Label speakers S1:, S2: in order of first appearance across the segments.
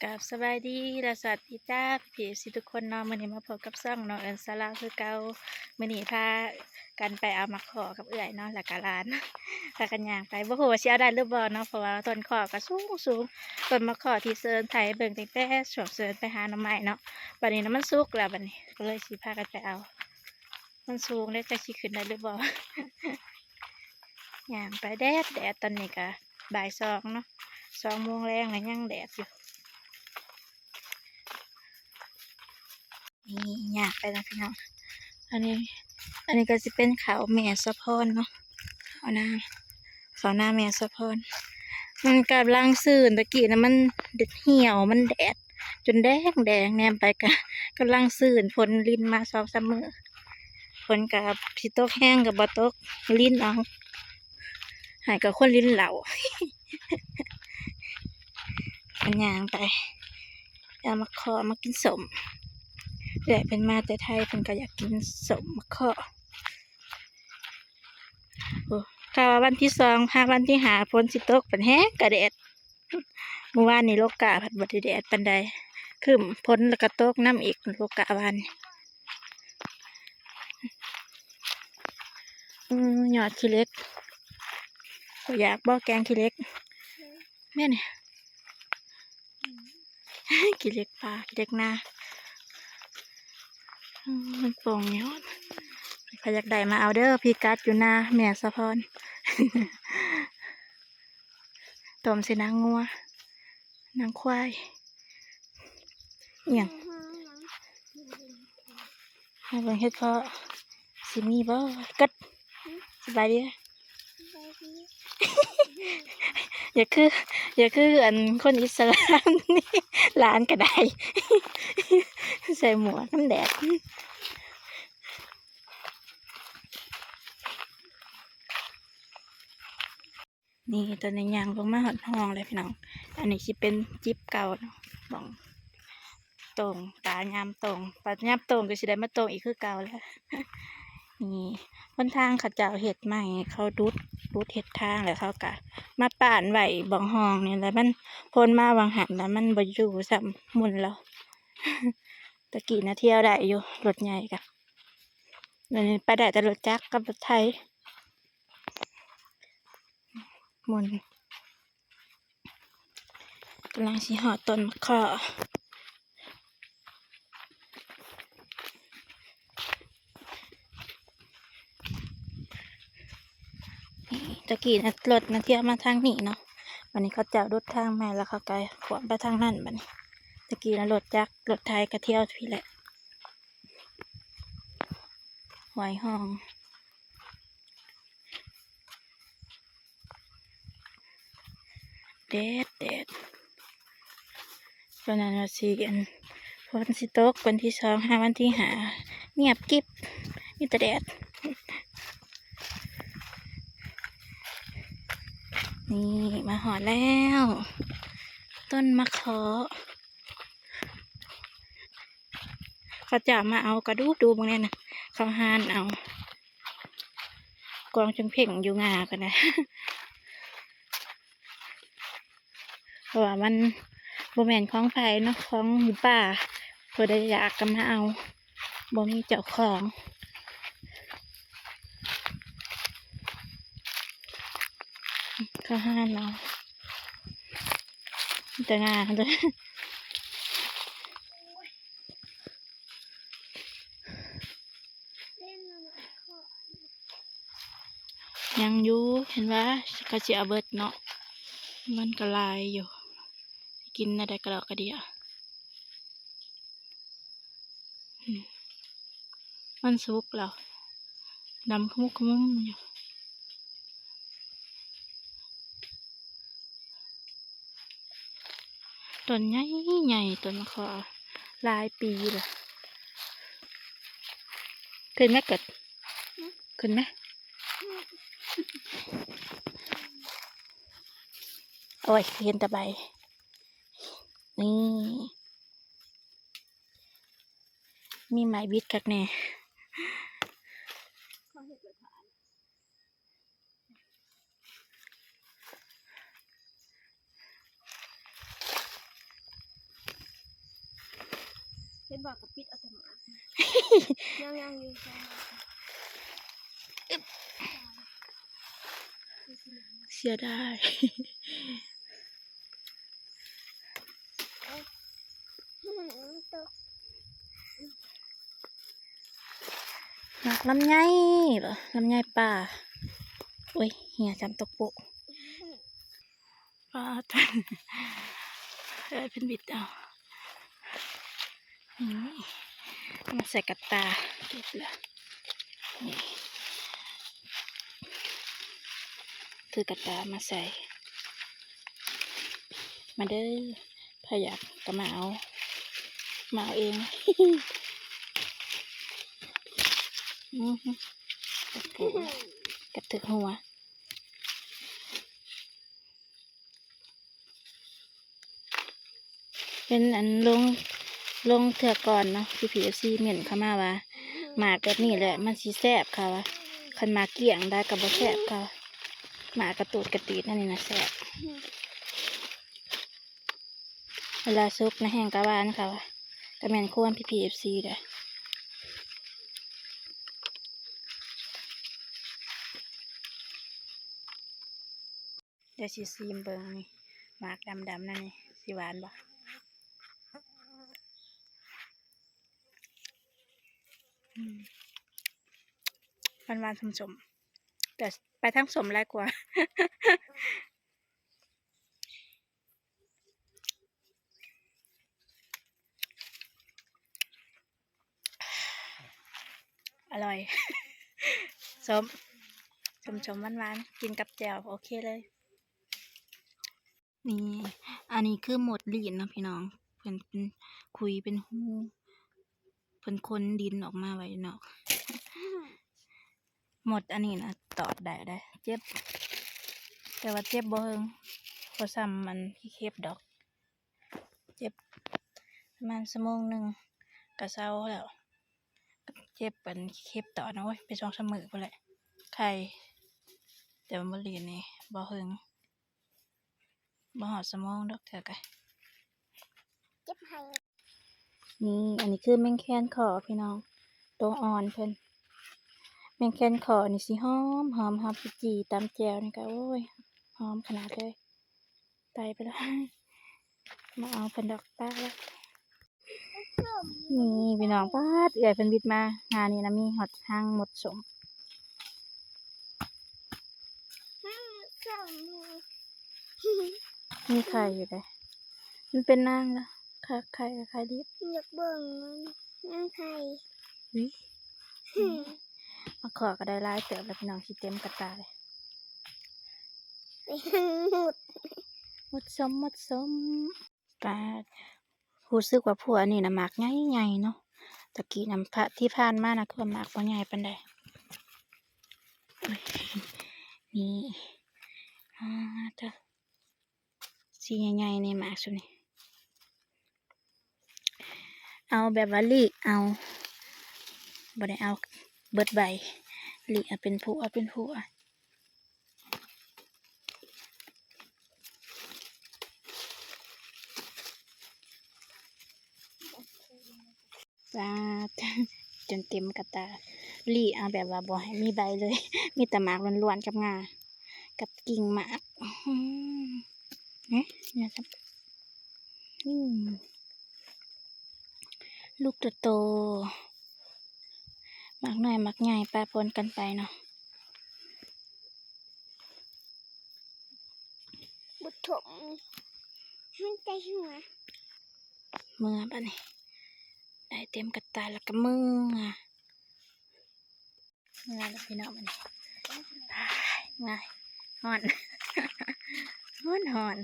S1: กับสบายดีและสวัสดีจ้าพี่สิทุกคนเนาะมื้อนี้มาพบกับซ่องน้องเอิ้นสลาวคือเก่ามื้อนี้พากันไปเอามาขอกับเอื้อยเนาะแล้วก็หลานพากันย่างไปบ่ฮู้ว่าสิเอาได้หรือบ่เนาะเพราะว่าต้นขอก็สูงต้นมะขอที่เซิร์นไถเบิ่งตั้งแต่ช่วงเซิร์นไปหาหน่อไม้เนาะบัดนี้น่ะมันสุกแล้วบัดนี้ก็เลยสิพากันไปเอามันสูงแล้วจักสิขึ้นได้หรือบ่ย่างไปแดดตอนนี้ก็บ่าย2เนาะ2 โมงแลงแล้วยังแดดอยู่ นี่อยากไปนะพี่น้องอันนี้อันนี้ก็จะเป็นเขาแม่สะพอนเนาะเขาหน้าแม่สะพอนมันกำลังซื่นตะกี้นะมันเหี่ยวมันแดดจนแดงแนมไปกำลังซื่นฝนลินมา2-3 มื้อฝนกับสิตกแห้งกับบ่ตกลินเอาหายกับคนลินเหล่ามันย่างไปเอามาขอมากินสมเดี๋ยวเป็นมาแต่ไทยเพิ่นก็อยากกินสมมะขอโอ้ถ้าว่าวันที่2พาวันที่5ฝนสิตกเป็นแฮงกะแดดเมื่อวานนี้โลกาผัดบ่ได้แดดปานใดครึ้มฝนแล้วก็ตกน้ำอีกโลกาวานยอดขี้เหล็กก็อยากบ่แกงขี้เหล็กแม่นี่ ขี้เหล็กปลาขี้เหล็กนามันโป่งยอดใครอยากได้มาเอาเด้อพี่กัดอยู่นาแม่สะพอนต้มใส่นางงัวนางควายเอียงให้เบิ่งเฮ็ดเพาะสิมีบ่กัดสบายดีอย่าคืออันคนอิสลามนี่หลานก็ได้ใส่หมวกน้ำแดดนี่ตอนนี้ยางลงมาหอดห้องเลยพี่น้องอันนี้สิเป็นจิ๊บเก่าเนาะบอกตรงตายามตรงปัดยามตรงก็สิได้มาตรงอีกคือเก่าแล้วนี่บนทางเขาเจ้าเห็ดใหม่เขาดูดเห็ดทางแล้วเขากะมาป่านไหวบองห้องนี่แล้วมันพ้นมาบางหันแล้วมันบ่อยู่ซ้ำหมุนแล้วตะกี้นะเที่ยวได้อยู่รถใหญ่กะเดี๋ยวนี้ไปได้แต่รถจักรกับรถไทยหมุนกำลังสิหอดต้นมะขอตะกี้นะรถนะเที่ยวมาทางนี้เนาะวันนี้เขาเจ้ารถทางใหม่แล้วเขาไกลขวางไปทางนั้นบัดนี้ตะกี้นะรถจักรรถไทยก็เที่ยวพี่แหละหวยห้องแดดตอนนั้นว่าสิกันฝนสิตกวันที่2หาวันที่5เงียบกิ๊บมีแต่แดดนี่มาหอดแล้วต้นมะขอเขาจะมาเอากระดูบางเนี่ยนะเขาหานเอากองจงเพ่งอยู่งากันนะเพราะว่ามันบ่แม่นของไผเนาะของหมูป่าเพื่อได้อยากกันมาเอาบ่มีเจ้าของเขาหานเอาแต่งาเลยยังอยู่เห็นว่าก็จะเอาเบิดเนาะมันก็ลายอยู่กินอะไรก็ดอกกระเดียมันสุกแล้วดำขมุกขมุมอยู่ต้นใหญ่ต้นมะขอหลายปีเลยขึ้นไหมเกิดขึ้นไหมโอ้ยเห็นแต่ใบนี่มีไม้บิดกักแน่
S2: เห็นบอกกับปิดเอาแต่หมายังอยู่ใช่ไหม
S1: เสียดายหมักลำไยเหรอลำไยป่าโอ้ยเหี่ยจำตกโปะป้าตันเป็นบิดเอานี่มาใส่กระตาเก็บเลยนี่คือกระตามาใส่มาเด้อถ้าอยากก็มาเอาเอง กระถึกหัวเป็นอันลงเถื่อก่อนเนาะPPFCเหม็นเข้ามาว่าหมากแบบนี้แหละมันสีแซ่บค่ะวะคันมาเกี่ยงได้กับบ่แซ่บค่ะหมากระตูดกระตีดนั่นนี่นะแซ่บเวลาซุกนะแห้งกะวานค่ะวะกระแมนควรPPFCเลยเดี๋ยวสิซีมเบิ่งนี่หมากดำนั่นนี่สิหวานบ่หวานสมๆแต่ไปทั้งสมไรกว่า อร่อย สมหวานกินกับแจ่วโอเคเลยนี่อันนี้คือหมดลีนนะพี่น้องเพิ่นเป็นคุยเป็นหูเพิ่นคนดินออกมาไว้เนาะหมดอันนี้นะตอดได้เจ็บแต่ว่าเจ็บบ่เฮิงบ่ซ้ำมันที่เคบดอกเจ็บประมาณ1 ชั่วโมงก็เศร้าแล้วเจ็บเป็นเคบต่อนะเว้ยไป2-3 มื้อพุ่นแหละไข้แต่ว่าบ่ลีนนี่บ่เฮิงบ่ฮอด1 ชั่วโมงดอกเถื่อกะ
S2: เจ็บให้
S1: นี่อันนี้คือแมงแคนขอพี่น้องตัวอ่อนเพิ่นแมงแคนขอนี่สิหอมพี่จีตำแจ่วนี่ก็โอ้ยหอมขนาดเลยตายไปแล้ว มาเอาเพิ่นดอกป้าแล้วนี่พี่น้องป้าดเอื่อยเพิ่นบิดมางานนี้นะมีหอดห้างหมดสมมีไข่อยู่เลยมันเป็นนางละไข่ดิบ
S2: อยากเบิ่งนั่งไข่
S1: วิมาขอก็ได้ลายเติบแล้วพี่น้องสิเต็มกระตาเลย
S2: ไปทั้งหมด
S1: หมดสมป้าดรู้สึกว่าผัวนี่นะหมากใหญ่เนาะตะกี้นำพระที่ผ่านมานะคือหมากบ่ใหญ่ปานใดนี่เด้อสีใหญ่ๆในหมากสุดนี่เอาแบบว่าลีกเอาบ่ได้เอาเบิดใบลีกเอาเป็นผัวจ้า จนเต็มกระตาลีกเอาแบบว่าบ่ให้มีใบเลย มีแต่หมากล้วนๆกับงากับกิ่งหมากเนี่ยครับลูกโตหมากน้อยหมากใหญ่ปะปนกันไปเนาะ
S2: บุตรถมมันใจหัว
S1: เมื่อปะนี่ได้เต็มกระตาแล้วก็มือแล้วพี่น้องมันนี่ง่ายห่อน ห่อน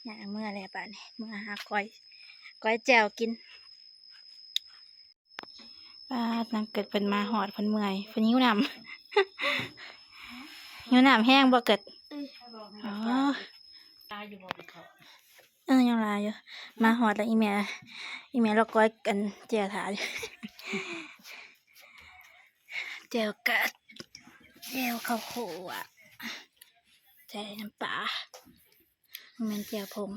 S1: อย่างเมื่อไรปะนี่เมื่อหาก้อยแจ่วกินป้านางเกิดเป็นมาหอดเพิ่นเมื่อยเพิ่นหิวน้ำ หิวน้ำแห้งบ่เกิดอ๋อตายอยู่บ่เขายังลายอยู่มาหอดแล้วอีแม่เราก้อยกันแจ่วถาอยู่ แจ่วกัดแจ่วข้าวโพดใส่น้ำปลามันแจ่วผง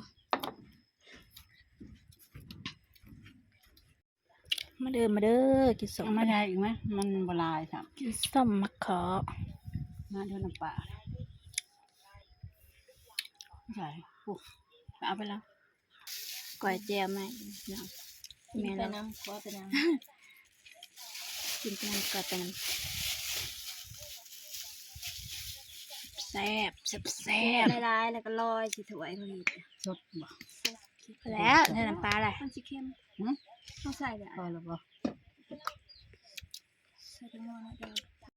S1: มาเด้อมาเด้อกินส้ม
S3: ยังไม่ได้อีกไหมมันบลายครับ
S1: กินส้มมะขอ
S3: มาเดินน้ำปลาใส่ปุ๊บเอาไปแล้ว
S1: ก๋วยเตี๋ยวไหมเนาะ
S2: มี
S1: แม่
S2: ไป
S1: เรา
S2: น้ำขอไปน้
S1: กินไปน้ำก็ไปน้ำแซ่บแซ่บแซ่
S2: ำ
S1: บ
S2: ลายๆแล้วก็ลอยสิถวยพอดี
S3: สดบ่
S1: แล้วในน้ำปลาอะไร
S2: มันสิเค็ม
S3: หืม
S2: ต้องใส่เลย
S3: พอแล้วบ่
S2: ใส่ทั้งหมดแล้วเดี๋ยว